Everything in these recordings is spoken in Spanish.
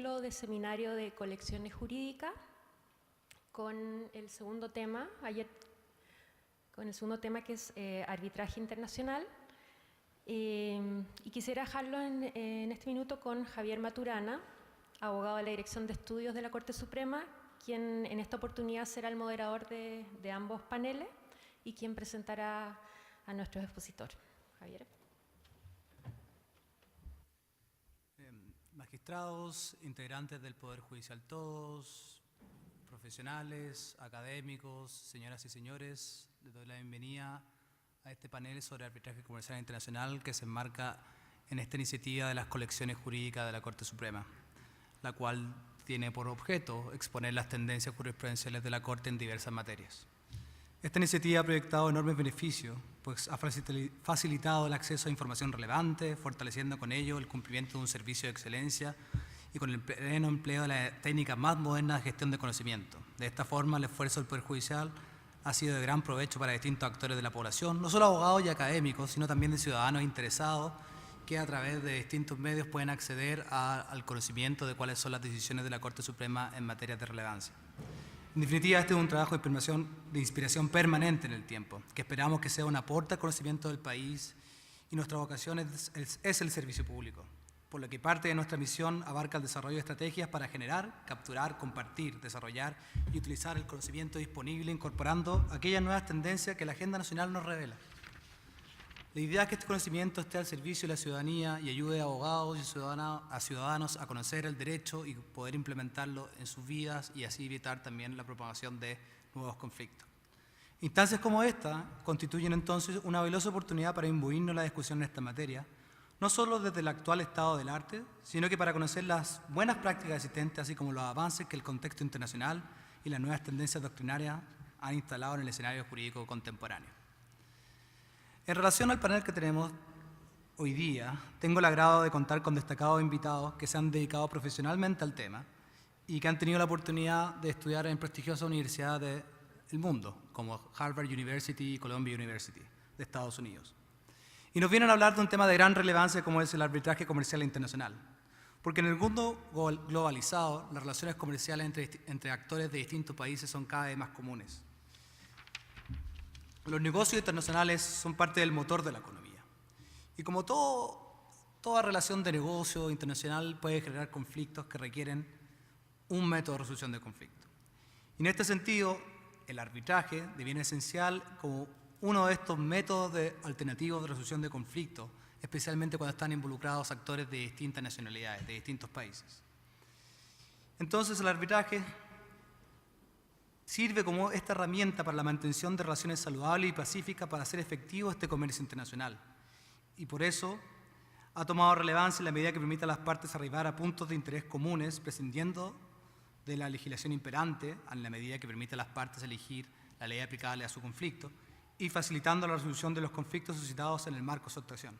ciclo de seminario de colecciones jurídicas con el segundo tema, que es arbitraje internacional. Y quisiera dejarlo en este minuto con Javier Maturana, abogado de la Dirección de Estudios de la Corte Suprema, quien en esta oportunidad será el moderador de ambos paneles y quien presentará a nuestros expositores. Javier. Magistrados, integrantes del Poder Judicial todos, profesionales, académicos, señoras y señores, les doy la bienvenida a este panel sobre arbitraje comercial internacional que se enmarca en esta iniciativa de las colecciones jurídicas de la Corte Suprema, la cual tiene por objeto exponer las tendencias jurisprudenciales de la Corte en diversas materias. Esta iniciativa ha proyectado enormes beneficios, pues ha facilitado el acceso a información relevante, fortaleciendo con ello el cumplimiento de un servicio de excelencia y con el pleno empleo de la técnica más moderna de gestión de conocimiento. De esta forma, el esfuerzo del Poder Judicial ha sido de gran provecho para distintos actores de la población, no solo abogados y académicos, sino también de ciudadanos interesados que a través de distintos medios pueden acceder al conocimiento de cuáles son las decisiones de la Corte Suprema en materia de relevancia. En definitiva, este es un trabajo de inspiración permanente en el tiempo, que esperamos que sea un aporte al conocimiento del país, y nuestra vocación es el servicio público, por lo que parte de nuestra misión abarca el desarrollo de estrategias para generar, capturar, compartir, desarrollar y utilizar el conocimiento disponible, incorporando aquellas nuevas tendencias que la agenda nacional nos revela. La idea es que este conocimiento esté al servicio de la ciudadanía y ayude a abogados y ciudadanos a conocer el derecho y poder implementarlo en sus vidas y así evitar también la propagación de nuevos conflictos. Instancias como esta constituyen entonces una valiosa oportunidad para imbuirnos en la discusión en esta materia, no solo desde el actual estado del arte, sino que para conocer las buenas prácticas existentes, así como los avances que el contexto internacional y las nuevas tendencias doctrinarias han instalado en el escenario jurídico contemporáneo. En relación al panel que tenemos hoy día, tengo el agrado de contar con destacados invitados que se han dedicado profesionalmente al tema y que han tenido la oportunidad de estudiar en prestigiosas universidades del mundo, como Harvard University y Columbia University de Estados Unidos. Y nos vienen a hablar de un tema de gran relevancia como es el arbitraje comercial internacional, porque en el mundo globalizado las relaciones comerciales entre actores de distintos países son cada vez más comunes. Los negocios internacionales son parte del motor de la economía. Y como toda relación de negocio internacional puede generar conflictos que requieren un método de resolución de conflictos. Y en este sentido, el arbitraje deviene esencial como uno de estos métodos alternativos de resolución de conflictos, especialmente cuando están involucrados actores de distintas nacionalidades, de distintos países. Entonces, el arbitraje sirve como esta herramienta para la mantención de relaciones saludables y pacíficas para hacer efectivo este comercio internacional. Y por eso ha tomado relevancia en la medida que permite a las partes arribar a puntos de interés comunes, prescindiendo de la legislación imperante, en la medida que permite a las partes elegir la ley aplicable a su conflicto, y facilitando la resolución de los conflictos suscitados en el marco de su actuación.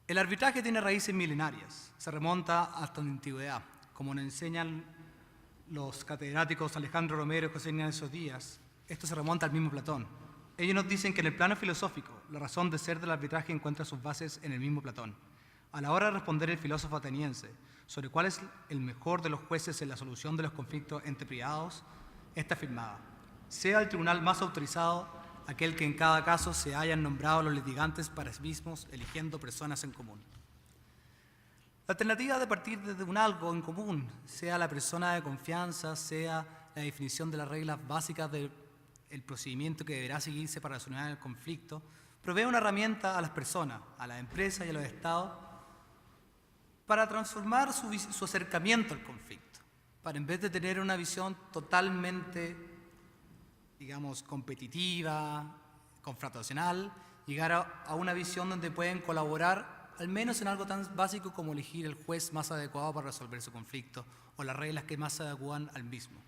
El arbitraje tiene raíces milenarias, se remonta hasta la antigüedad, como nos enseñan los catedráticos Alejandro Romero y José Ignacio Díaz. Esto se remonta al mismo Platón. Ellos nos dicen que en el plano filosófico, la razón de ser del arbitraje encuentra sus bases en el mismo Platón. A la hora de responder el filósofo ateniense sobre cuál es el mejor de los jueces en la solución de los conflictos entre privados, esta afirmaba: sea el tribunal más autorizado aquel que en cada caso se hayan nombrado los litigantes para sí mismos, eligiendo personas en común. La alternativa de partir desde un algo en común, sea la persona de confianza, sea la definición de las reglas básicas del procedimiento que deberá seguirse para resolver el conflicto, provee una herramienta a las personas, a las empresas y a los estados para transformar su acercamiento al conflicto, para en vez de tener una visión totalmente, digamos, competitiva, confrontacional, llegar a una visión donde pueden colaborar al menos en algo tan básico como elegir el juez más adecuado para resolver su conflicto o las reglas que más se adecúan al mismo.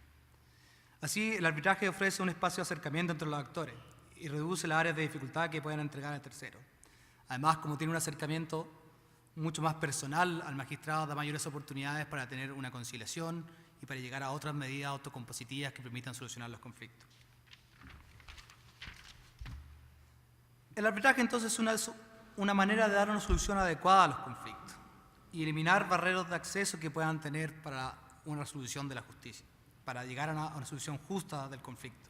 Así, el arbitraje ofrece un espacio de acercamiento entre los actores y reduce las áreas de dificultad que pueden entregar al tercero. Además, como tiene un acercamiento mucho más personal al magistrado, da mayores oportunidades para tener una conciliación y para llegar a otras medidas autocompositivas que permitan solucionar los conflictos. El arbitraje, entonces, es una manera de dar una solución adecuada a los conflictos. y eliminar barreras de acceso que puedan tener para una resolución de la justicia, para llegar a una solución justa del conflicto.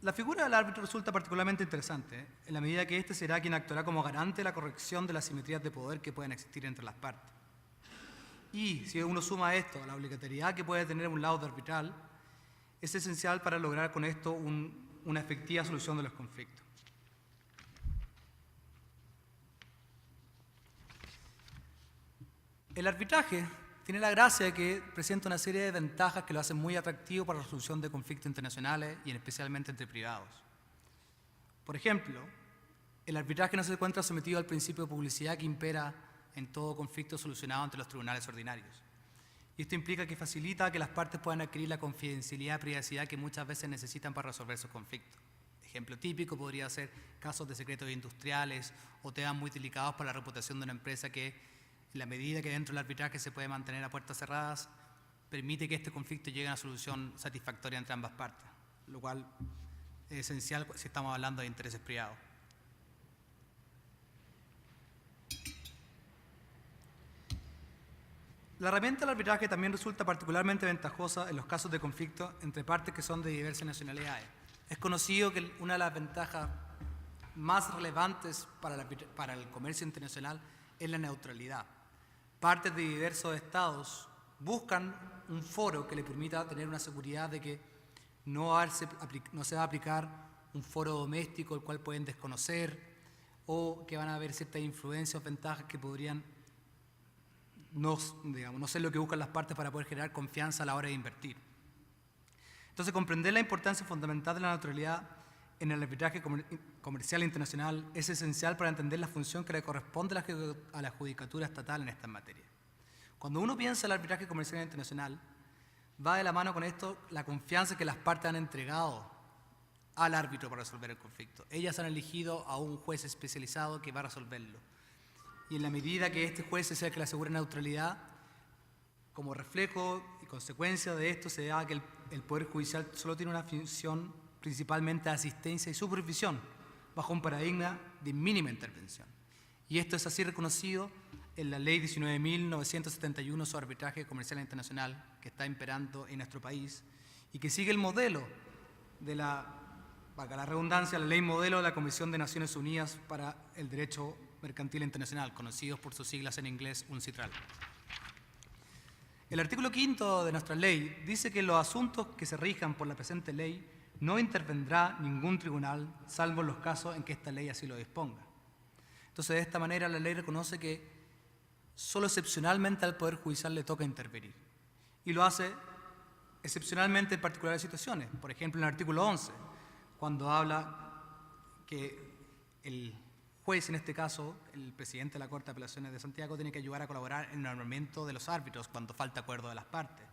La figura del árbitro resulta particularmente interesante, en la medida que éste será quien actuará como garante de la corrección de las simetrías de poder que pueden existir entre las partes. Y si uno suma a esto a la obligatoriedad que puede tener un laudo arbitral, es esencial para lograr con esto una efectiva solución de los conflictos. El arbitraje tiene la gracia de que presenta una serie de ventajas que lo hacen muy atractivo para la resolución de conflictos internacionales y especialmente entre privados. Por ejemplo, el arbitraje no se encuentra sometido al principio de publicidad que impera en todo conflicto solucionado ante los tribunales ordinarios. Y esto implica que facilita que las partes puedan adquirir la confidencialidad y privacidad que muchas veces necesitan para resolver sus conflictos. Ejemplo típico podría ser casos de secretos industriales o temas muy delicados para la reputación de una empresa que, en la medida que dentro del arbitraje se puede mantener a puertas cerradas, permite que este conflicto llegue a una solución satisfactoria entre ambas partes, lo cual es esencial si estamos hablando de intereses privados. La herramienta del arbitraje también resulta particularmente ventajosa en los casos de conflicto entre partes que son de diversas nacionalidades. Es conocido que una de las ventajas más relevantes para el comercio internacional es la neutralidad. Partes de diversos estados buscan un foro que le permita tener una seguridad de que no se va a aplicar un foro doméstico el cual pueden desconocer o que van a haber ciertas influencias o ventajas que podrían no ser lo que buscan las partes para poder generar confianza a la hora de invertir. Entonces, comprender la importancia fundamental de la neutralidad en el arbitraje comercial internacional es esencial para entender la función que le corresponde a la judicatura estatal en estas materias. Cuando uno piensa en el arbitraje comercial internacional, va de la mano con esto la confianza que las partes han entregado al árbitro para resolver el conflicto. Ellas han elegido a un juez especializado que va a resolverlo. Y en la medida que este juez sea el que le asegure neutralidad, como reflejo y consecuencia de esto se da que el Poder Judicial solo tiene una función principalmente de asistencia y supervisión, bajo un paradigma de mínima intervención. Y esto es así reconocido en la Ley 19.971 sobre arbitraje comercial internacional, que está imperando en nuestro país, y que sigue el modelo de valga la redundancia, la ley modelo de la Comisión de Naciones Unidas para el Derecho Mercantil Internacional, conocidos por sus siglas en inglés UNCITRAL. El artículo 5 de nuestra ley dice que en los asuntos que se rijan por la presente ley no intervendrá ningún tribunal, salvo en los casos en que esta ley así lo disponga. Entonces, de esta manera, la ley reconoce que solo excepcionalmente al Poder Judicial le toca intervenir. Y lo hace excepcionalmente en particulares situaciones. Por ejemplo, en el artículo 11, cuando habla que el juez, en este caso, el presidente de la Corte de Apelaciones de Santiago, tiene que ayudar a colaborar en el nombramiento de los árbitros cuando falta acuerdo de las partes.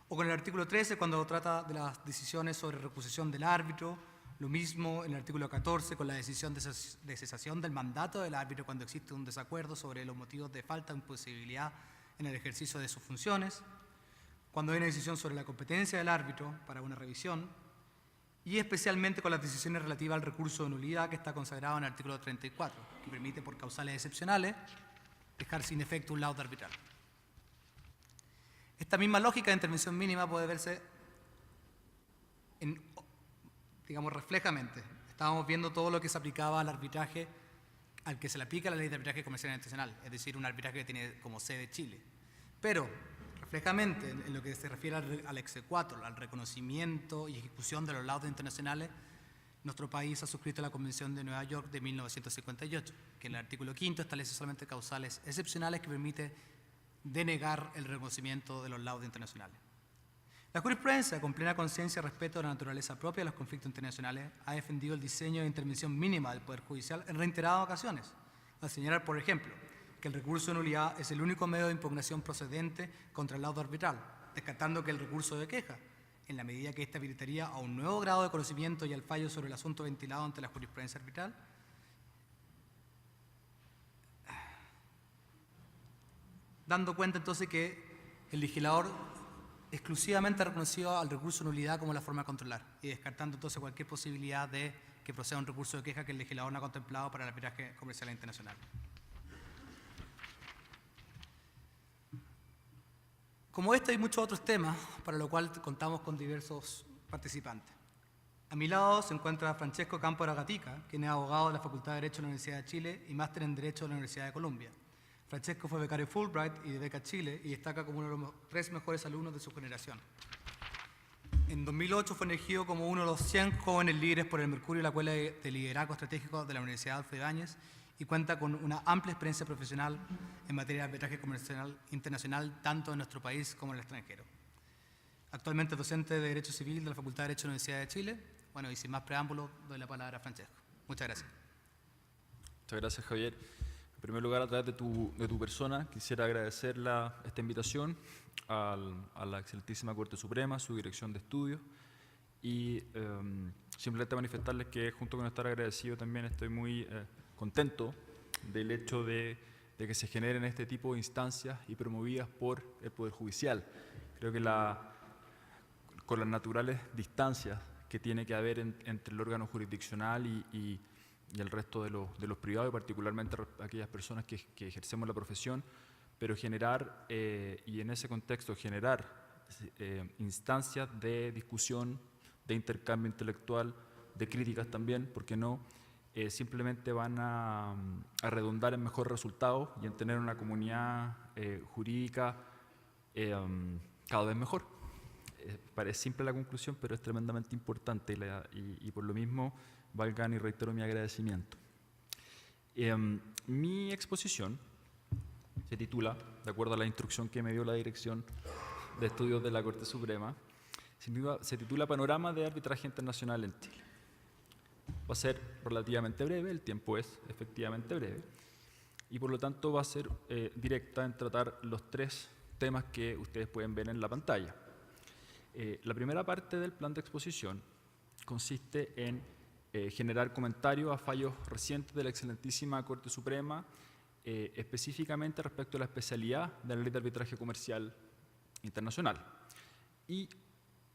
O con el artículo 13, cuando trata de las decisiones sobre recusación del árbitro. Lo mismo en el artículo 14, con la decisión de cesación del mandato del árbitro cuando existe un desacuerdo sobre los motivos de falta o imposibilidad en el ejercicio de sus funciones. Cuando hay una decisión sobre la competencia del árbitro para una revisión. Y especialmente con las decisiones relativas al recurso de nulidad que está consagrado en el artículo 34, que permite por causales excepcionales dejar sin efecto un laudo arbitral. Esta misma lógica de intervención mínima puede verse reflejamente. Estábamos viendo todo lo que se aplicaba al arbitraje, al que se le aplica la ley de arbitraje comercial internacional, es decir, un arbitraje que tiene como sede Chile. Pero, reflejamente, en lo que se refiere al exequatur, al reconocimiento y ejecución de los laudos internacionales, nuestro país ha suscrito la Convención de Nueva York de 1958, que en el artículo 5 establece solamente causales excepcionales que permite denegar el reconocimiento de los laudos internacionales. La jurisprudencia, con plena conciencia y respeto de la naturaleza propia de los conflictos internacionales, ha defendido el diseño de intervención mínima del Poder Judicial en reiteradas ocasiones, al señalar, por ejemplo, que el recurso de nulidad es el único medio de impugnación procedente contra el laudo arbitral, descartando que el recurso de queja, en la medida que éste habilitaría a un nuevo grado de conocimiento y al fallo sobre el asunto ventilado ante la jurisprudencia arbitral, dando cuenta entonces que el legislador exclusivamente ha reconocido al recurso de nulidad como la forma de controlar y descartando entonces cualquier posibilidad de que proceda un recurso de queja que el legislador no ha contemplado para el arbitraje comercial internacional. Como este hay muchos otros temas, para lo cual contamos con diversos participantes. A mi lado se encuentra Francesco Cámpora Gatica, quien es abogado de la Facultad de Derecho de la Universidad de Chile y máster en Derecho de la Universidad de Columbia. Francesco fue becario Fulbright y de Beca Chile y destaca como uno de los 3 mejores alumnos de su generación. En 2008 fue elegido como uno de los 100 jóvenes líderes por el Mercurio y la Escuela de Liderazgo Estratégico de la Universidad Adolfo Ibáñez y cuenta con una amplia experiencia profesional en materia de arbitraje comercial internacional, tanto en nuestro país como en el extranjero. Actualmente es docente de Derecho Civil de la Facultad de Derecho de la Universidad de Chile. Bueno, y sin más preámbulos, doy la palabra a Francesco. Muchas gracias. Muchas gracias, Javier. En primer lugar, a través de tu persona, quisiera agradecer esta invitación a la excelentísima Corte Suprema, su dirección de estudios, y simplemente manifestarles que, junto con estar agradecido, también estoy muy contento del hecho de que se generen este tipo de instancias y promovidas por el Poder Judicial. Creo que con las naturales distancias que tiene que haber entre el órgano jurisdiccional y el resto de los privados, y particularmente aquellas personas que ejercemos la profesión, pero generar, y en ese contexto generar instancias de discusión, de intercambio intelectual, de críticas también, ¿por qué no? Simplemente van a redundar en mejores resultados y en tener una comunidad jurídica cada vez mejor. Parece simple la conclusión, pero es tremendamente importante y por lo mismo valgan y reitero mi agradecimiento. Mi exposición se titula, de acuerdo a la instrucción que me dio la Dirección de Estudios de la Corte Suprema, se titula Panorama de Arbitraje Internacional en Chile. Va a ser relativamente breve, el tiempo es efectivamente breve, y por lo tanto va a ser directa en tratar los 3 temas que ustedes pueden ver en la pantalla. La primera parte del plan de exposición consiste en generar comentarios a fallos recientes de la excelentísima Corte Suprema, específicamente respecto a la especialidad de la Ley de Arbitraje Comercial Internacional y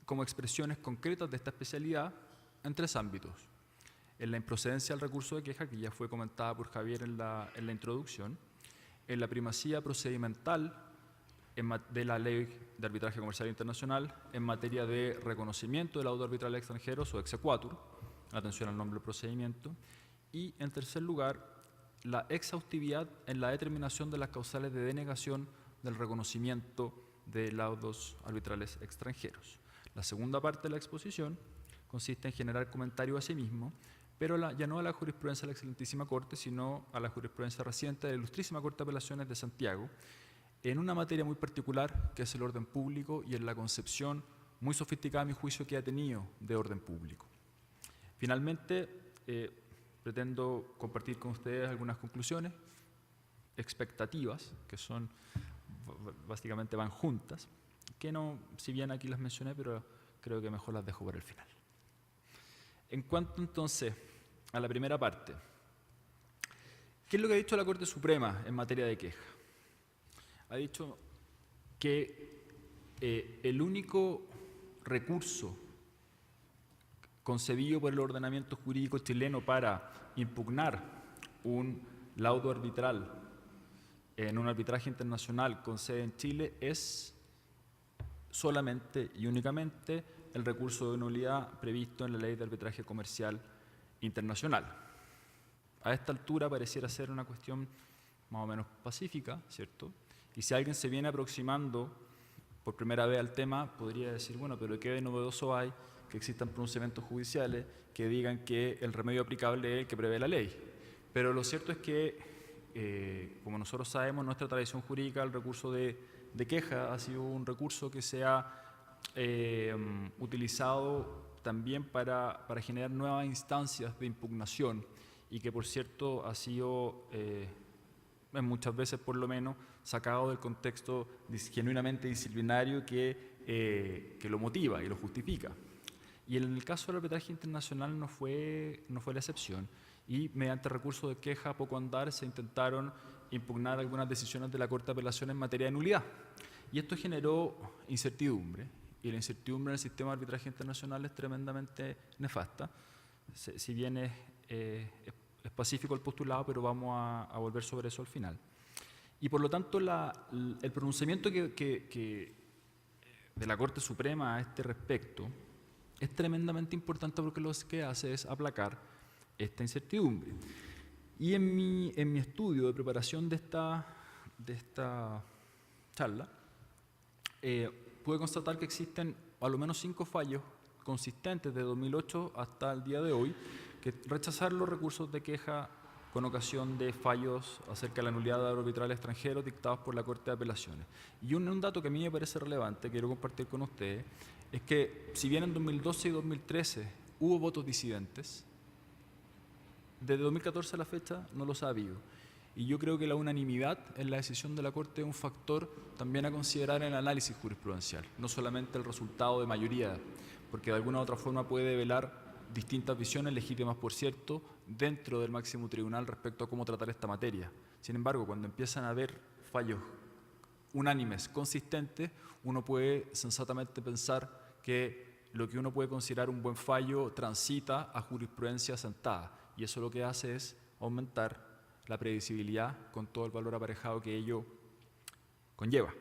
como expresiones concretas de esta especialidad en 3 ámbitos. En la improcedencia del recurso de queja, que ya fue comentada por Javier en la introducción, en la primacía procedimental de la Ley de Arbitraje Comercial Internacional en materia de reconocimiento del laudo arbitral extranjero, o exequatur, atención al nombre del procedimiento, y en tercer lugar, la exhaustividad en la determinación de las causales de denegación del reconocimiento de laudos arbitrales extranjeros. La segunda parte de la exposición consiste en generar comentarios a sí mismo, pero ya no a la jurisprudencia de la excelentísima Corte, sino a la jurisprudencia reciente de la Ilustrísima Corte de Apelaciones de Santiago, en una materia muy particular, que es el orden público, y en la concepción muy sofisticada, a mi juicio, que ha tenido de orden público. Finalmente, pretendo compartir con ustedes algunas conclusiones, expectativas, que son, básicamente van juntas, que no, si bien aquí las mencioné, pero creo que mejor las dejo para el final. En cuanto entonces a la primera parte, ¿qué es lo que ha dicho la Corte Suprema en materia de queja? Ha dicho que el único recurso concebido por el ordenamiento jurídico chileno para impugnar un laudo arbitral en un arbitraje internacional con sede en Chile es solamente y únicamente el recurso de nulidad previsto en la Ley de Arbitraje Comercial Internacional. A esta altura pareciera ser una cuestión más o menos pacífica, ¿cierto? Y si alguien se viene aproximando por primera vez al tema, podría decir, bueno, pero ¿qué de novedoso hay que existan pronunciamientos judiciales que digan que el remedio aplicable es el que prevé la ley? Pero lo cierto es que, como nosotros sabemos, nuestra tradición jurídica, el recurso de queja ha sido un recurso que se ha utilizado también para generar nuevas instancias de impugnación y que, por cierto, ha sido, muchas veces por lo menos, sacado del contexto genuinamente disciplinario que lo motiva y lo justifica. Y en el caso del arbitraje internacional no fue la excepción, y mediante recurso de queja a poco andar se intentaron impugnar algunas decisiones de la Corte de Apelaciones en materia de nulidad. Y esto generó incertidumbre, y la incertidumbre en el sistema de arbitraje internacional es tremendamente nefasta. si bien es pacífico el postulado, pero vamos a volver sobre eso al final. Y por lo tanto, el pronunciamiento de la Corte Suprema a este respecto es tremendamente importante porque lo que hace es aplacar esta incertidumbre. Y en mi estudio de preparación de esta charla, pude constatar que existen al menos 5 fallos consistentes de 2008 hasta el día de hoy que rechazar los recursos de queja con ocasión de fallos acerca de la nulidad de arbitrales extranjeros dictados por la Corte de Apelaciones. Y un dato que a mí me parece relevante, quiero compartir con ustedes, es que si bien en 2012 y 2013 hubo votos disidentes, desde 2014 a la fecha no los ha habido. Y yo creo que la unanimidad en la decisión de la Corte es un factor también a considerar en el análisis jurisprudencial, no solamente el resultado de mayoría, porque de alguna u otra forma puede velar distintas visiones, legítimas por cierto, dentro del máximo tribunal respecto a cómo tratar esta materia. Sin embargo, cuando empiezan a haber fallos unánimes, consistentes, uno puede sensatamente pensar que lo que uno puede considerar un buen fallo transita a jurisprudencia asentada, y eso lo que hace es aumentar la previsibilidad con todo el valor aparejado que ello conlleva.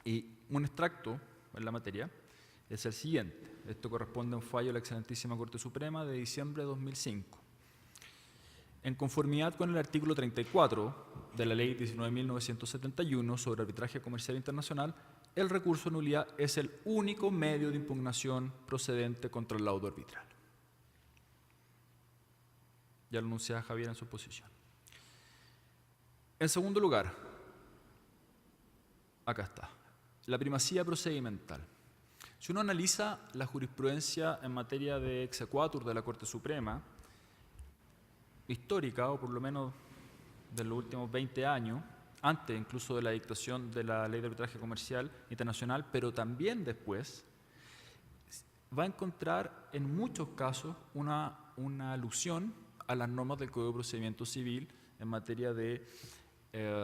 Y un extracto en la materia es el siguiente. Esto corresponde a un fallo de la Excelentísima Corte Suprema de diciembre de 2005. En conformidad con el artículo 34 de la Ley 19.971 sobre arbitraje comercial internacional, el recurso de nulidad es el único medio de impugnación procedente contra el laudo arbitral. Ya lo anunciaba Javier en su posición. En segundo lugar, acá está, la primacía procedimental. Si uno analiza la jurisprudencia en materia de exequatur de la Corte Suprema, histórica, o por lo menos de los últimos 20 años, antes incluso de la dictación de la Ley de Arbitraje Comercial Internacional, pero también después, va a encontrar en muchos casos una alusión a las normas del Código de Procedimiento Civil en materia de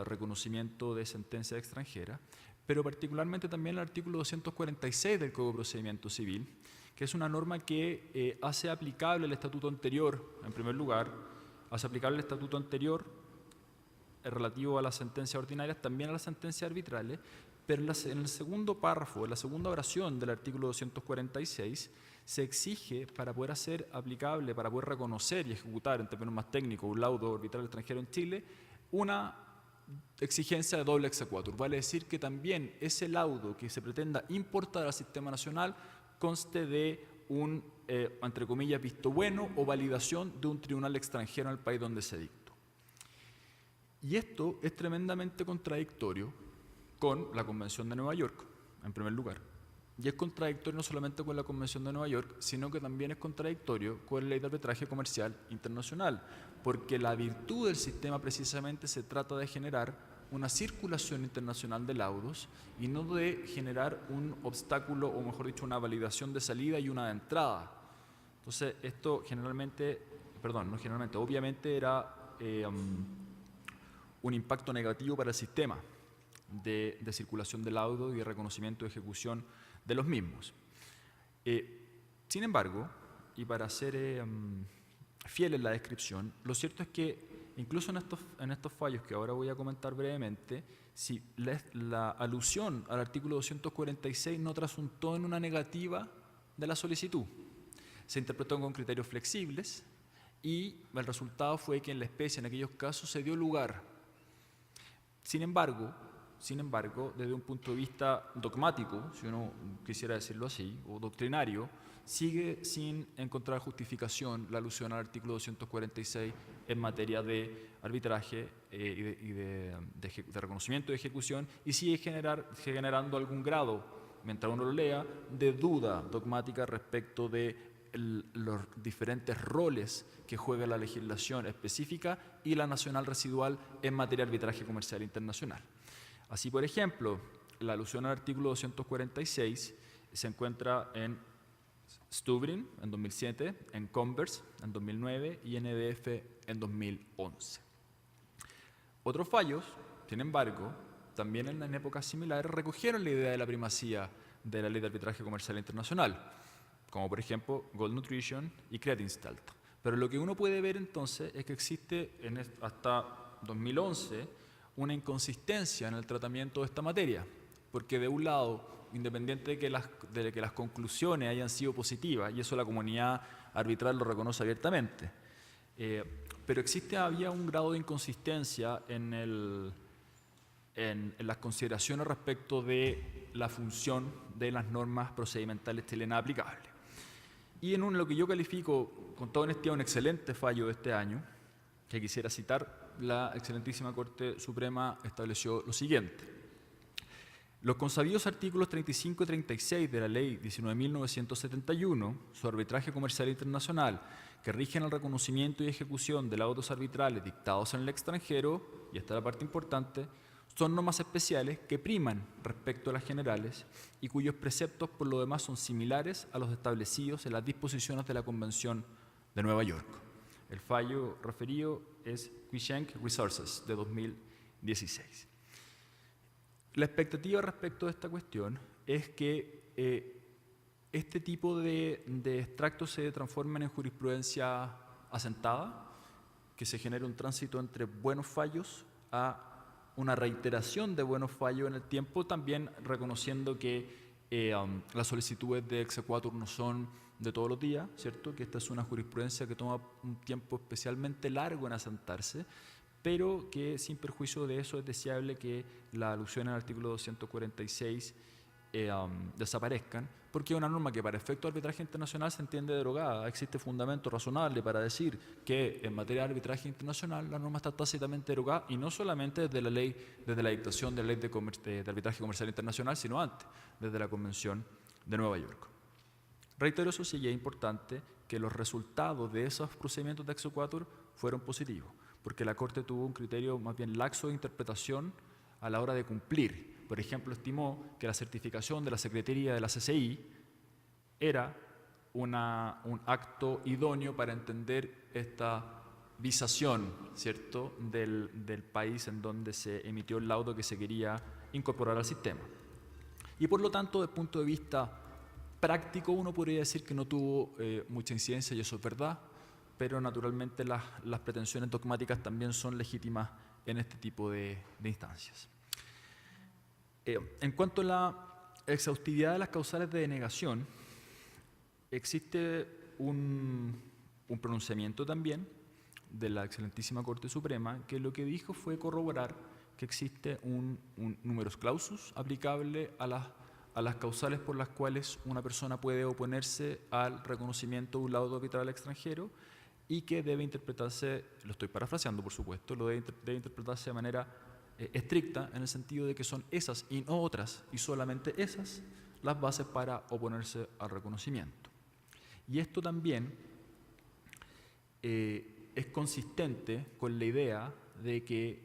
reconocimiento de sentencia extranjera, pero particularmente también el artículo 246 del Código de Procedimiento Civil, que es una norma que hace aplicable el estatuto anterior, en primer lugar, hace aplicable el estatuto anterior relativo a las sentencias ordinarias, también a las sentencias arbitrales, pero en el segundo párrafo, en la segunda oración del artículo 246, se exige, para poder hacer aplicable, para poder reconocer y ejecutar, en términos más técnicos, un laudo arbitral extranjero en Chile, una exigencia de doble exequatur. Vale decir que también ese laudo que se pretenda importar al sistema nacional conste de un, entre comillas, visto bueno o validación de un tribunal extranjero en el país donde se dictó. Y esto es tremendamente contradictorio con la Convención de Nueva York, en primer lugar. Y es contradictorio no solamente con la Convención de Nueva York, sino que también es contradictorio con la Ley de Arbitraje Comercial Internacional, porque la virtud del sistema precisamente se trata de generar una circulación internacional de laudos y no de generar un obstáculo, o mejor dicho, una validación de salida y una de entrada. Entonces, esto obviamente era un impacto negativo para el sistema de circulación de laudos y de reconocimiento y ejecución de los mismos. Sin embargo, y para ser fiel en la descripción, lo cierto es que incluso en estos fallos que ahora voy a comentar brevemente, si la alusión al artículo 246 no trasuntó en una negativa de la solicitud, se interpretó con criterios flexibles y el resultado fue que en la especie, en aquellos casos, se dio lugar. Sin embargo, desde un punto de vista dogmático, si uno quisiera decirlo así, o doctrinario, sigue sin encontrar justificación la alusión al artículo 246 en materia de arbitraje y de reconocimiento y ejecución, y sigue generando algún grado, mientras uno lo lea, de duda dogmática respecto de los diferentes roles que juega la legislación específica y la nacional residual en materia de arbitraje comercial internacional. Así, por ejemplo, la alusión al artículo 246 se encuentra en Stubrin en 2007, en Converse en 2009 y en EDF en 2011. Otros fallos, sin embargo, también en épocas similares recogieron la idea de la primacía de la Ley de Arbitraje Comercial Internacional. como por ejemplo Gold Nutrition y Kreatinstalt. Pero lo que uno puede ver entonces es que existe hasta 2011 una inconsistencia en el tratamiento de esta materia, porque de un lado, independiente de que las conclusiones hayan sido positivas, y eso la comunidad arbitral lo reconoce abiertamente, pero había un grado de inconsistencia en las consideraciones respecto de la función de las normas procedimentales chilenas aplicables. Y en lo que yo califico con toda honestidad un excelente fallo de este año, que quisiera citar, la excelentísima Corte Suprema estableció lo siguiente: los consabidos artículos 35 y 36 de la Ley 19.971 sobre arbitraje comercial internacional, que rigen el reconocimiento y ejecución de laudos arbitrales dictados en el extranjero, y esta es la parte importante, son normas especiales que priman respecto a las generales y cuyos preceptos por lo demás son similares a los establecidos en las disposiciones de la Convención de Nueva York. El fallo referido es Quichenk Resources de 2016. La expectativa respecto de esta cuestión es que este tipo de extractos se transformen en jurisprudencia asentada, que se genere un tránsito entre buenos fallos a una reiteración de buenos fallos en el tiempo, también reconociendo que las solicitudes de exequatur no son de todos los días, ¿cierto? Que esta es una jurisprudencia que toma un tiempo especialmente largo en asentarse, pero que sin perjuicio de eso es deseable que la alusión al artículo 246 desaparezcan, porque es una norma que para efecto de arbitraje internacional se entiende derogada. Existe fundamento razonable para decir que en materia de arbitraje internacional la norma está tácitamente derogada, y no solamente desde la dictación de la Ley de Arbitraje Comercial Internacional, sino antes, desde la Convención de Nueva York. Reitero, eso sí, y es importante que los resultados de esos procedimientos de exequatur fueron positivos, porque la Corte tuvo un criterio más bien laxo de interpretación a la hora de cumplir. Por ejemplo, estimó que la certificación de la Secretaría de la CCI era un acto idóneo para entender esta visación, ¿cierto?, del país en donde se emitió el laudo que se quería incorporar al sistema. Y por lo tanto, desde el punto de vista práctico, uno podría decir que no tuvo mucha incidencia, y eso es verdad, pero naturalmente las pretensiones dogmáticas también son legítimas en este tipo de instancias. En cuanto a la exhaustividad de las causales de denegación, existe un pronunciamiento también de la excelentísima Corte Suprema que lo que dijo fue corroborar que existe un numerus clausus aplicable a las causales por las cuales una persona puede oponerse al reconocimiento de un laudo arbitral extranjero, y que debe interpretarse, lo estoy parafraseando por supuesto, debe interpretarse de manera estricta, en el sentido de que son esas y no otras, y solamente esas, las bases para oponerse al reconocimiento. Y esto también es consistente con la idea de que,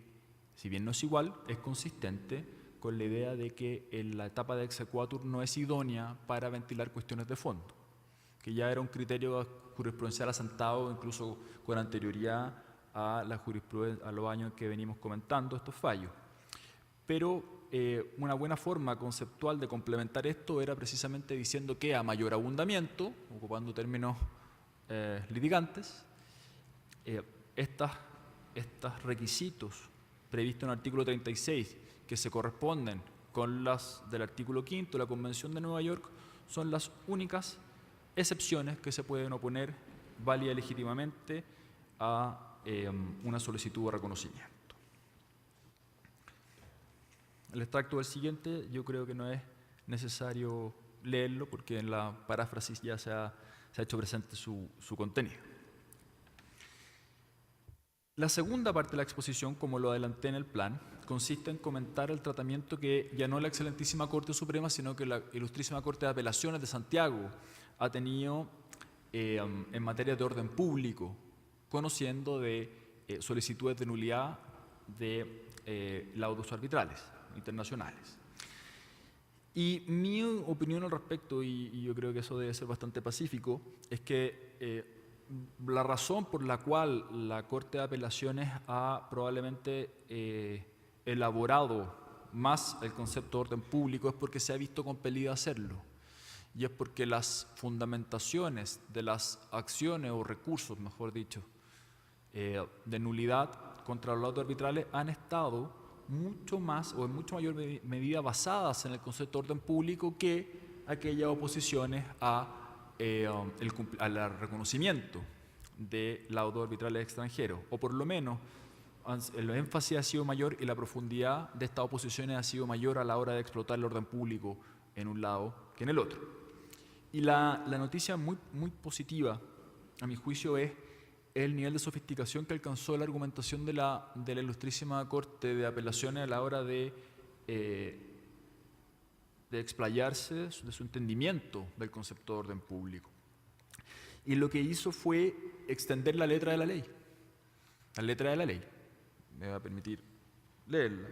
si bien no es igual, es consistente con la idea de que en la etapa de exequatur no es idónea para ventilar cuestiones de fondo, que ya era un criterio jurisprudencial asentado incluso con anterioridad a la jurisprudencia, a los años que venimos comentando estos fallos. Pero una buena forma conceptual de complementar esto era precisamente diciendo que a mayor abundamiento, ocupando términos litigantes, estos requisitos previstos en el artículo 36, que se corresponden con las del artículo 5 de la Convención de Nueva York, son las únicas excepciones que se pueden oponer válida y legítimamente a una solicitud de reconocimiento. El extracto del siguiente yo creo que no es necesario leerlo, porque en la paráfrasis ya se ha hecho presente su contenido. La segunda parte de la exposición, como lo adelanté en el plan, consiste en comentar el tratamiento que ya no la excelentísima Corte Suprema, sino que la ilustrísima Corte de Apelaciones de Santiago ha tenido en materia de orden público, conociendo de solicitudes de nulidad de laudos arbitrales internacionales. Y mi opinión al respecto, y yo creo que eso debe ser bastante pacífico, es que la razón por la cual la Corte de Apelaciones ha probablemente elaborado más el concepto de orden público es porque se ha visto compelida a hacerlo. y es porque las fundamentaciones de las acciones o recursos, mejor dicho, de nulidad contra los laudos arbitrales han estado mucho más o en mucho mayor medida basadas en el concepto de orden público que aquellas oposiciones al reconocimiento de laudos arbitrales extranjeros, o por lo menos el énfasis ha sido mayor y la profundidad de estas oposiciones ha sido mayor a la hora de explotar el orden público en un lado que en el otro. Y la noticia muy positiva, a mi juicio, es el nivel de sofisticación que alcanzó la argumentación de la Ilustrísima Corte de Apelaciones a la hora de explayarse de su entendimiento del concepto de orden público. Y lo que hizo fue extender la letra de la ley. La letra de la ley, me va a permitir leerla,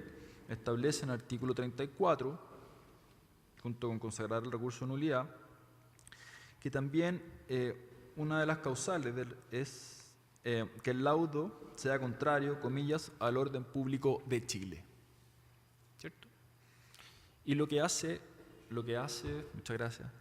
establece en el artículo 34, junto con consagrar el recurso de nulidad, que también una de las causales es que el laudo sea contrario, comillas, al orden público de Chile. ¿Cierto? Y lo que hace, muchas gracias,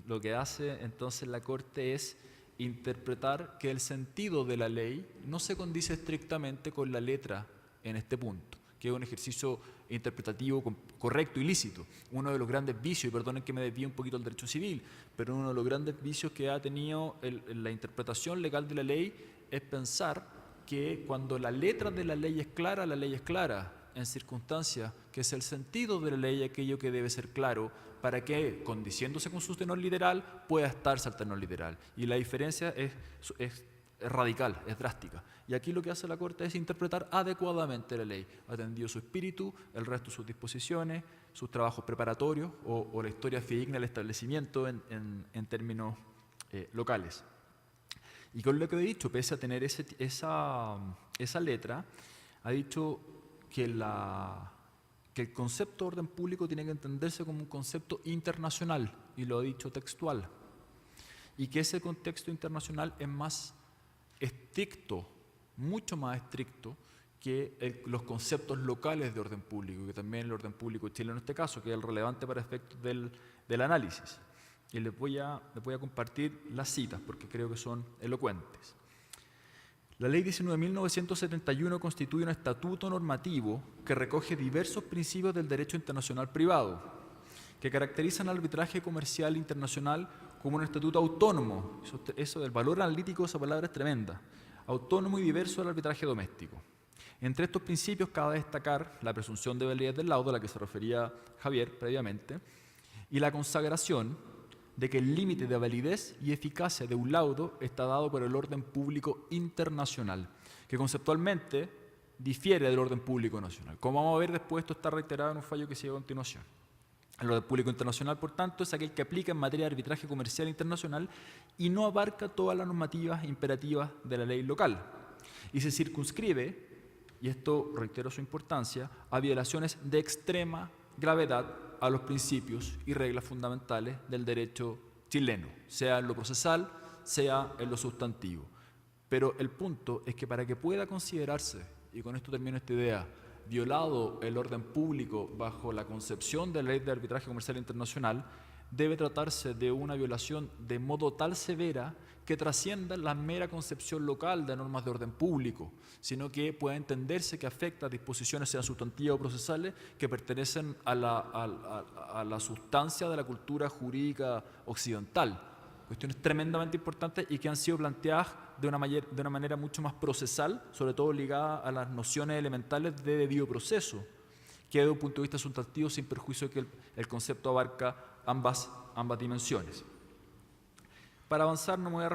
lo que hace entonces la Corte es interpretar que el sentido de la ley no se condice estrictamente con la letra en este punto, que es un ejercicio interpretativo correcto y lícito. Uno de los grandes vicios, y perdonen que me desvíe un poquito del derecho civil, pero uno de los grandes vicios que ha tenido la interpretación legal de la ley es pensar que cuando la letra de la ley es clara en circunstancias que es el sentido de la ley aquello que debe ser claro para que, condiciéndose con su tenor literal, pueda estarse al tenor literal. Y la diferencia es radical, es drástica. Y aquí lo que hace la Corte es interpretar adecuadamente la ley, atendido su espíritu, el resto de sus disposiciones, sus trabajos preparatorios o la historia fidedigna del establecimiento en términos locales. Y con lo que he dicho, pese a tener esa letra, ha dicho que el concepto de orden público tiene que entenderse como un concepto internacional, y lo ha dicho textual, y que ese contexto internacional es más estricto, mucho más estricto que los conceptos locales de orden público, que también el orden público chileno en este caso, que es el relevante para efectos del análisis. Y les voy a compartir las citas porque creo que son elocuentes. La Ley 19.971 constituye un estatuto normativo que recoge diversos principios del derecho internacional privado, que caracterizan al arbitraje comercial internacional como un estatuto autónomo. Eso del valor analítico de esa palabra es tremenda. Autónomo y diverso del arbitraje doméstico. Entre estos principios cabe destacar la presunción de validez del laudo, a la que se refería Javier previamente, y la consagración de que el límite de validez y eficacia de un laudo está dado por el orden público internacional, que conceptualmente difiere del orden público nacional. Como vamos a ver después, esto está reiterado en un fallo que sigue a continuación. El orden público internacional, por tanto, es aquel que aplica en materia de arbitraje comercial internacional y no abarca todas las normativas imperativas de la ley local, y se circunscribe, y esto reitero su importancia, a violaciones de extrema gravedad a los principios y reglas fundamentales del derecho chileno, sea en lo procesal, sea en lo sustantivo. Pero el punto es que para que pueda considerarse, y con esto termino esta idea, violado el orden público bajo la concepción de la Ley de Arbitraje Comercial Internacional, debe tratarse de una violación de modo tal severa que trascienda la mera concepción local de normas de orden público, sino que pueda entenderse que afecta a disposiciones, sean sustantivas o procesales, que pertenecen a la sustancia de la cultura jurídica occidental. Cuestiones tremendamente importantes y que han sido planteadas de una manera mucho más procesal, sobre todo ligada a las nociones elementales de debido proceso, que desde un punto de vista sustantivo, sin perjuicio de que el concepto abarca ambas dimensiones. Para avanzar no voy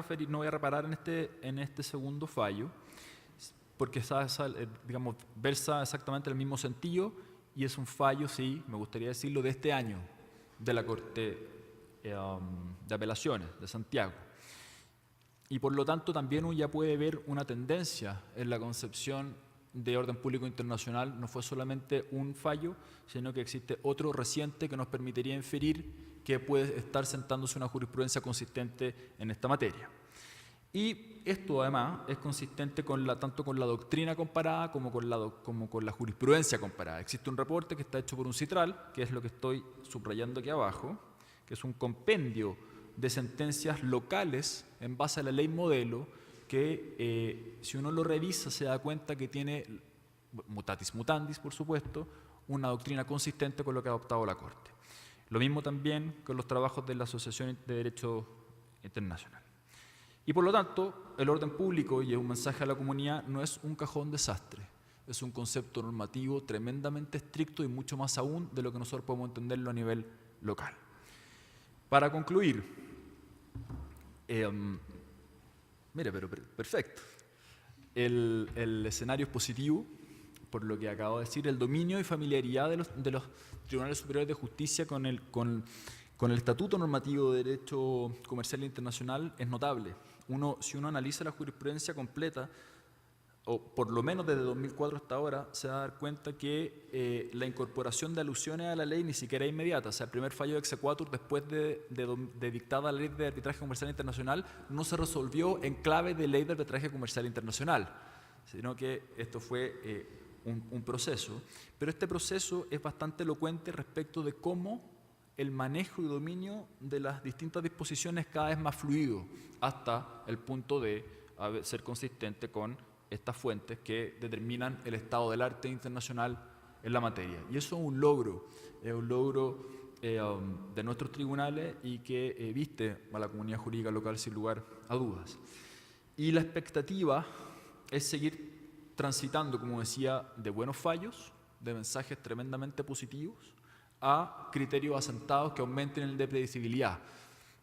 a reparar en este segundo fallo, porque versa exactamente el mismo sentido y es un fallo, sí, me gustaría decirlo, de este año de la Corte de Apelaciones de Santiago. Y por lo tanto también uno ya puede ver una tendencia en la concepción de orden público internacional. No fue solamente un fallo, sino que existe otro reciente que nos permitiría inferir que puede estar sentándose una jurisprudencia consistente en esta materia. Y esto además es consistente tanto con la doctrina comparada como con la jurisprudencia comparada. Existe un reporte que está hecho por un CITRAL, que es lo que estoy subrayando aquí abajo, que que es un compendio de sentencias locales en base a la ley modelo que si uno lo revisa se da cuenta que tiene, mutatis mutandis por supuesto, una doctrina consistente con lo que ha adoptado la Corte. Lo mismo también con los trabajos de la Asociación de Derecho Internacional. Y por lo tanto, el orden público, y es un mensaje a la comunidad, no es un cajón desastre, es un concepto normativo tremendamente estricto y mucho más aún de lo que nosotros podemos entenderlo a nivel local. Para concluir, mire, pero perfecto, el escenario es positivo, por lo que acabo de decir, el dominio y familiaridad de los tribunales superiores de justicia con el Estatuto Normativo de Derecho Comercial Internacional es notable. Si uno analiza la jurisprudencia completa, o por lo menos desde 2004 hasta ahora, se va a dar cuenta que la incorporación de alusiones a la ley ni siquiera es inmediata. O sea, el primer fallo de exequatur después de dictada la ley de arbitraje comercial internacional no se resolvió en clave de ley de arbitraje comercial internacional, sino que esto fue un proceso. Pero este proceso es bastante elocuente respecto de cómo el manejo y dominio de las distintas disposiciones cada vez más fluido, hasta el punto de ser consistente con estas fuentes que determinan el estado del arte internacional en la materia. Y eso es un logro de nuestros tribunales y que viste a la comunidad jurídica local sin lugar a dudas. Y la expectativa es seguir transitando, como decía, de buenos fallos, de mensajes tremendamente positivos, a criterios asentados que aumenten el de predecibilidad,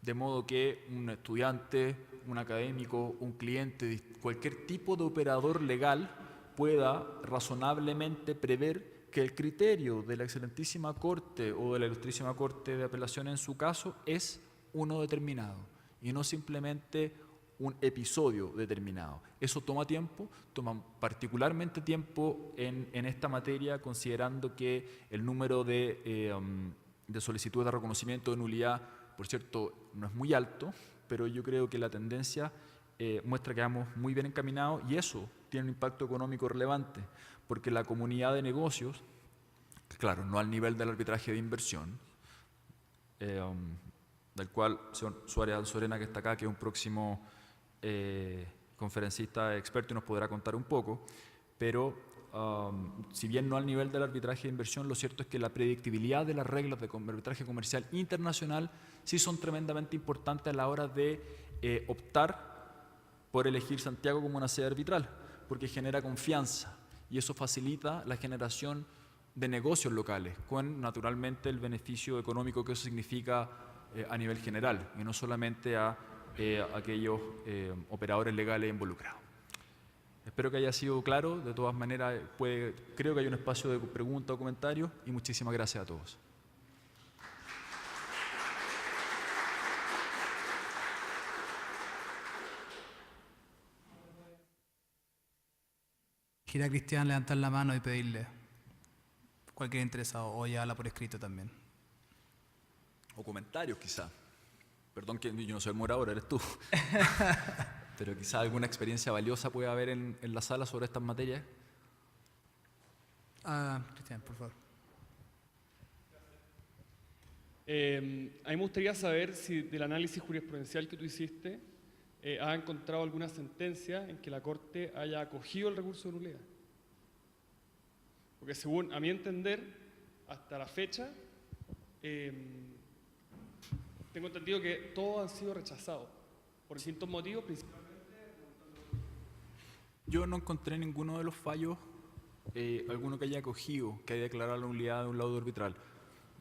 de modo que un estudiante, un académico, un cliente, cualquier tipo de operador legal pueda razonablemente prever que el criterio de la excelentísima Corte o de la ilustrísima Corte de Apelación en su caso es uno determinado y no simplemente un episodio determinado. Eso toma tiempo, toma particularmente tiempo en esta materia, considerando que el número de solicitudes de reconocimiento de nulidad, por cierto, no es muy alto, pero yo creo que la tendencia muestra que vamos muy bien encaminados y eso tiene un impacto económico relevante, porque la comunidad de negocios, claro, no al nivel del arbitraje de inversión, del cual señor Suárez Alzorena, que está acá, que es un próximo conferencista experto y nos podrá contar un poco, pero si bien no al nivel del arbitraje de inversión, lo cierto es que la predictibilidad de las reglas de arbitraje comercial internacional sí son tremendamente importantes a la hora de optar por elegir Santiago como una sede arbitral, porque genera confianza y eso facilita la generación de negocios locales, con naturalmente el beneficio económico que eso significa a nivel general y no solamente a aquellos operadores legales involucrados. Espero que haya sido claro. De todas maneras, creo que hay un espacio de preguntas o comentarios y muchísimas gracias a todos. Gira a Cristian levantar la mano y pedirle cualquier interesado o llevarla por escrito también. O comentarios quizá. Perdón que yo no soy el moderador, eres tú. Pero quizá alguna experiencia valiosa puede haber en la sala sobre estas materias. Cristian, por favor. A mí me gustaría saber si del análisis jurisprudencial que tú hiciste has encontrado alguna sentencia en que la Corte haya acogido el recurso de nulidad. Porque según a mi entender, hasta la fecha, tengo entendido que todos han sido rechazados por distintos motivos, principalmente. Yo no encontré ninguno de los fallos, alguno que haya acogido, que haya declarado la nulidad de un laudo arbitral.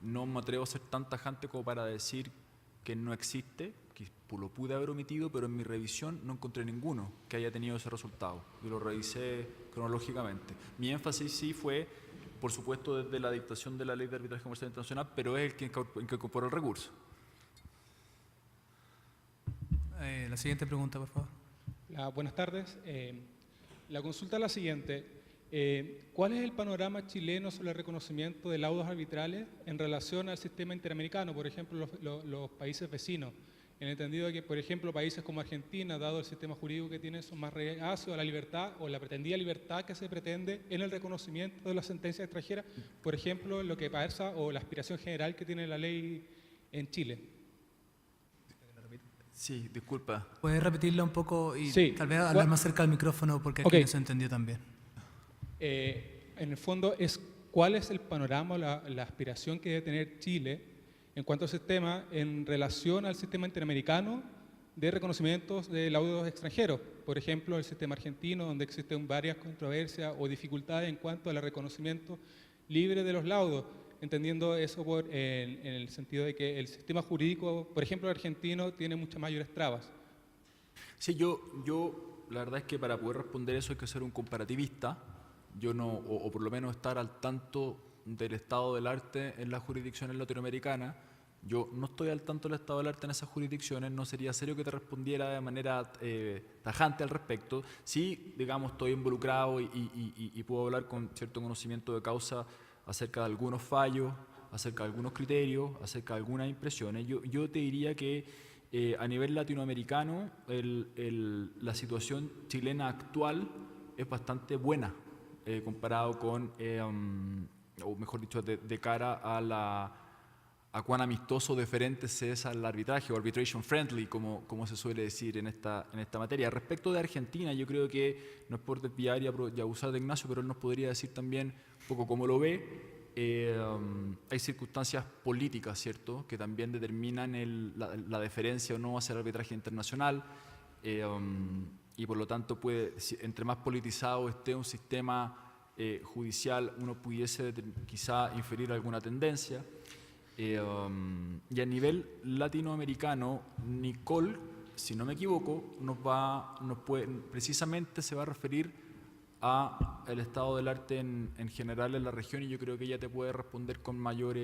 No me atrevo a ser tan tajante como para decir que no existe, que lo pude haber omitido, pero en mi revisión no encontré ninguno que haya tenido ese resultado. Y lo revisé cronológicamente. Mi énfasis sí fue, por supuesto, desde la dictación de la Ley de Arbitraje Comercial Internacional, pero es el que incorporó el recurso. La siguiente pregunta, por favor. Buenas tardes. La consulta es la siguiente. ¿Cuál es el panorama chileno sobre el reconocimiento de laudos arbitrales en relación al sistema interamericano, por ejemplo, los países vecinos? En el entendido de que, por ejemplo, países como Argentina, dado el sistema jurídico que tiene, son más reacios a la libertad o la pretendida libertad que se pretende en el reconocimiento de las sentencias extranjeras, por ejemplo, en lo que pasa o la aspiración general que tiene la ley en Chile. Sí, disculpa. ¿Puedes repetirla un poco y Sí. tal vez hablar más cerca del micrófono porque aquí Ok. no se entendió también? En el fondo es cuál es el panorama, la aspiración que debe tener Chile en cuanto al sistema en relación al sistema interamericano de reconocimientos de laudos extranjeros. Por ejemplo, el sistema argentino, donde existen varias controversias o dificultades en cuanto al reconocimiento libre de los laudos, entendiendo eso en el sentido de que el sistema jurídico, por ejemplo, argentino, tiene muchas mayores trabas. Sí, yo la verdad es que para poder responder eso hay que ser un comparativista. Yo no, o por lo menos estar al tanto del estado del arte en las jurisdicciones latinoamericanas. Yo no estoy al tanto del estado del arte en esas jurisdicciones, no sería serio que te respondiera de manera tajante al respecto. Sí, digamos, estoy involucrado y puedo hablar con cierto conocimiento de causa acerca de algunos fallos, acerca de algunos criterios, acerca de algunas impresiones. Yo te diría que a nivel latinoamericano la situación chilena actual es bastante buena comparado con, o mejor dicho, de cara a cuán amistoso deferente es al arbitraje o arbitration friendly, como se suele decir en esta materia. Respecto de Argentina, yo creo que, no es por desviar y abusar de Ignacio, pero él nos podría decir también un poco cómo lo ve. Hay circunstancias políticas, ¿cierto?, que también determinan la deferencia o no hacia el arbitraje internacional, y por lo tanto entre más politizado esté un sistema judicial, uno pudiese quizá inferir alguna tendencia. Y a nivel latinoamericano, Nicole, si no me equivoco, precisamente se va a referir a el estado del arte en general en la región, y yo creo que ella te puede responder con mayor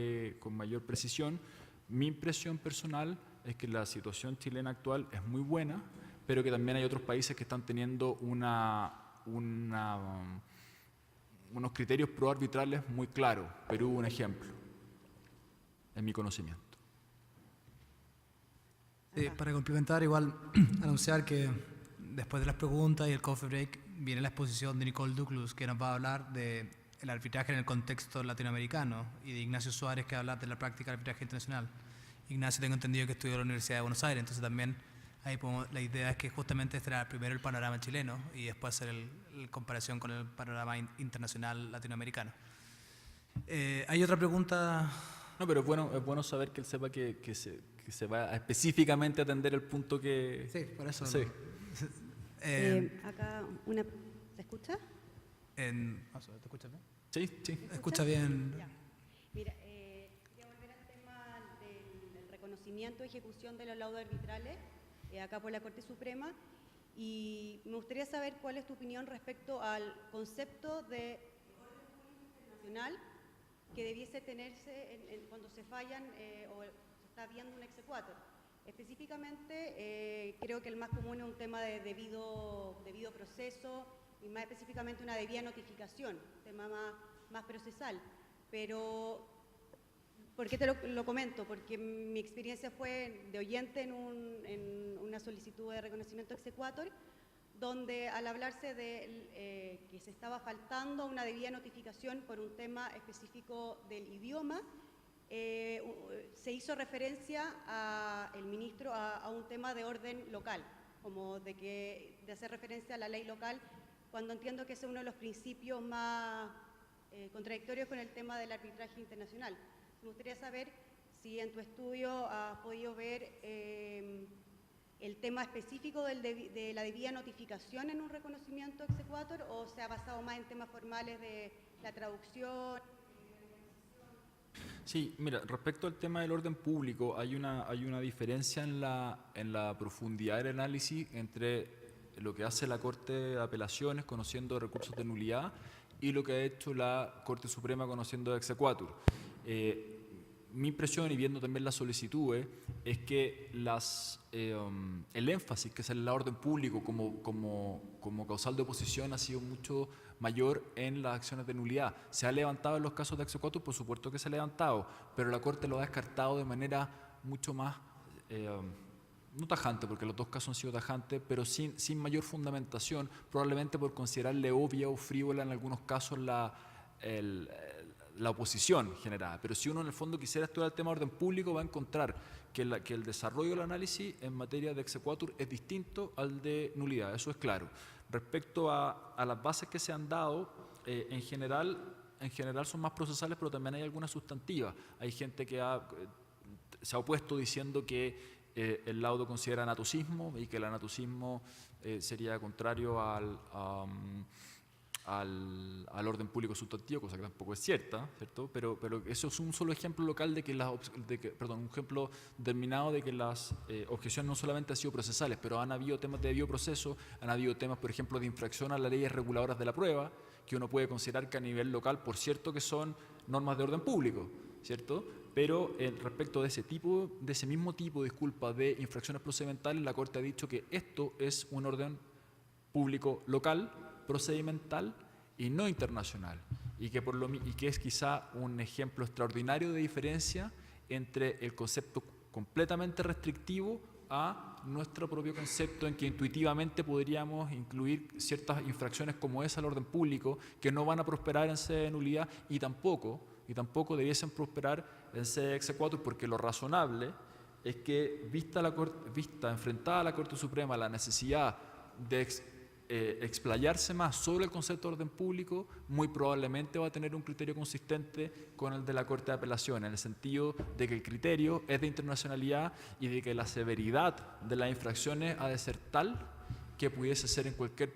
precisión. Mi impresión personal es que la situación chilena actual es muy buena, pero que también hay otros países que están teniendo unos criterios proarbitrales muy claros. Perú, un ejemplo, en mi conocimiento. Para complementar, igual anunciar que después de las preguntas y el coffee break viene la exposición de Nicole Duclus, que nos va a hablar del arbitraje en el contexto latinoamericano, y de Ignacio Suárez, que va a hablar de la práctica del arbitraje internacional. Ignacio, tengo entendido que estudió en la Universidad de Buenos Aires, entonces también ahí la idea es que justamente este era primero el panorama chileno y después hacer la comparación con el panorama internacional latinoamericano. ¿Hay otra pregunta? No, pero es bueno saber que él sepa que se va a específicamente atender el punto que... Sí, por eso. Sí. Acá ¿se escucha? ¿Te escuchas bien? Sí, sí. Escucha bien. Ya. Mira, quería volver al tema del reconocimiento y ejecución de los laudos arbitrales acá por la Corte Suprema, y me gustaría saber cuál es tu opinión respecto al concepto de orden público internacional que debiese tenerse cuando se fallan o se está viendo un exequatur. Específicamente, creo que el más común es un tema de debido proceso y más específicamente una debida notificación, un tema más procesal. Pero, ¿por qué te lo comento? Porque mi experiencia fue de oyente en una solicitud de reconocimiento exequatur, donde al hablarse de que se estaba faltando una debida notificación por un tema específico del idioma, se hizo referencia el ministro a un tema de orden local, como de hacer referencia a la ley local, cuando entiendo que ese es uno de los principios más contradictorios con el tema del arbitraje internacional. Me gustaría saber si en tu estudio has podido ver el tema específico de la debida notificación en un reconocimiento exequatur, o se ha basado más en temas formales de la traducción. Sí, mira, respecto al tema del orden público, hay una diferencia en la profundidad del análisis entre lo que hace la Corte de Apelaciones conociendo recursos de nulidad y lo que ha hecho la Corte Suprema conociendo de exequatur. Mi impresión, y viendo también las solicitudes, es que el énfasis que es en el orden público como causal de oposición ha sido mucho mayor en las acciones de nulidad. ¿Se ha levantado en los casos de exequatur? Por supuesto que se ha levantado, pero la Corte lo ha descartado de manera mucho más, no tajante, porque los dos casos han sido tajantes, pero sin mayor fundamentación, probablemente por considerarle obvia o frívola en algunos casos la oposición generada. Pero si uno en el fondo quisiera estudiar el tema de orden público, va a encontrar que el desarrollo del análisis en materia de exequatur es distinto al de nulidad, eso es claro. Respecto a las bases que se han dado, en general son más procesales, pero también hay algunas sustantivas. Hay gente que se ha opuesto diciendo que el laudo considera anatocismo y que el anatocismo sería contrario al orden público sustantivo, cosa que tampoco es cierta, ¿cierto? Pero eso es un solo ejemplo local un ejemplo determinado de que las objeciones no solamente han sido procesales, pero han habido temas de debido proceso, han habido temas, por ejemplo, de infracción a las leyes reguladoras de la prueba, que uno puede considerar que a nivel local, por cierto, que son normas de orden público, ¿cierto? Pero respecto de ese mismo tipo, de infracciones procedimentales, la Corte ha dicho que esto es un orden público local, procedimental y no internacional, y que es quizá un ejemplo extraordinario de diferencia entre el concepto completamente restrictivo a nuestro propio concepto, en que intuitivamente podríamos incluir ciertas infracciones como esa al orden público que no van a prosperar en sede de nulidad y tampoco debiesen prosperar en sede de exequatur, porque lo razonable es que enfrentada a la Corte Suprema la necesidad de explayarse más sobre el concepto de orden público, muy probablemente va a tener un criterio consistente con el de la Corte de Apelación, en el sentido de que el criterio es de internacionalidad y de que la severidad de las infracciones ha de ser tal que pudiese ser en cualquier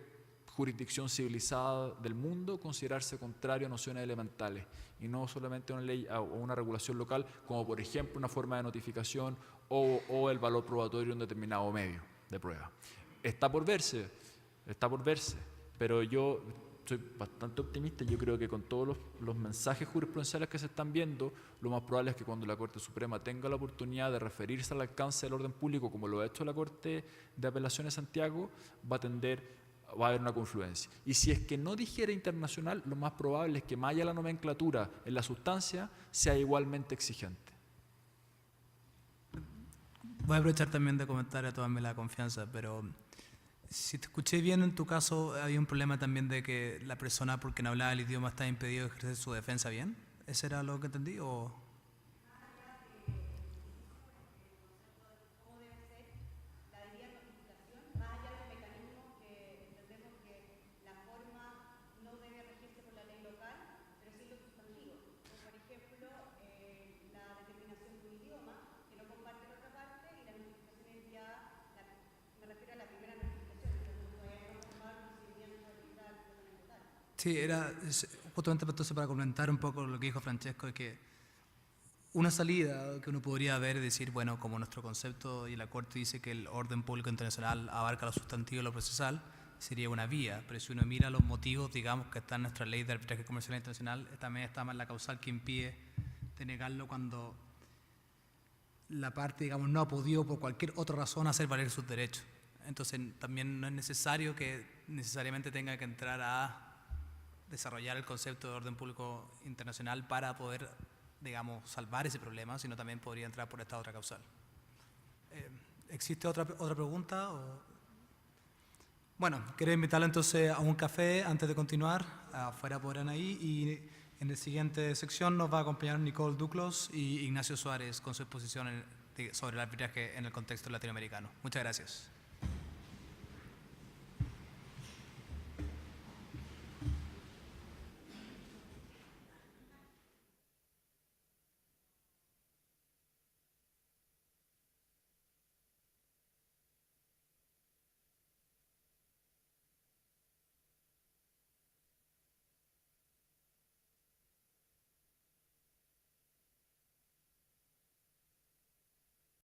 jurisdicción civilizada del mundo considerarse contrario a nociones elementales y no solamente a una ley o una regulación local, como por ejemplo una forma de notificación o el valor probatorio de un determinado medio de prueba. Está por verse, pero yo soy bastante optimista. Yo creo que con todos los mensajes jurisprudenciales que se están viendo, lo más probable es que cuando la Corte Suprema tenga la oportunidad de referirse al alcance del orden público, como lo ha hecho la Corte de Apelaciones de Santiago, va a haber una confluencia. Y si es que no dijera internacional, lo más probable es que más allá de la nomenclatura en la sustancia sea igualmente exigente. Voy a aprovechar también de comentar a tomarme la confianza, pero si te escuché bien, en tu caso había un problema también de que la persona, porque no hablaba el idioma, estaba impedido de ejercer su defensa bien. ¿Ese era lo que entendí? ¿O? Sí, era justamente entonces para comentar un poco lo que dijo Francesco, de que una salida que uno podría ver es decir, bueno, como nuestro concepto y la Corte dice que el orden público internacional abarca lo sustantivo y lo procesal, sería una vía, pero si uno mira los motivos, digamos, que está en nuestra ley de arbitraje comercial internacional, también está más la causal que impide denegarlo cuando la parte, digamos, no ha podido por cualquier otra razón hacer valer sus derechos. Entonces también no es necesario que necesariamente tenga que entrar a desarrollar el concepto de orden público internacional para poder, digamos, salvar ese problema, sino también podría entrar por esta otra causal. ¿Existe otra pregunta? Bueno, quiero invitarla entonces a un café antes de continuar. Afuera podrán ahí, y en la siguiente sección nos va a acompañar Nicole Duclos y Ignacio Suárez con su exposición sobre el arbitraje en el contexto latinoamericano. Muchas gracias.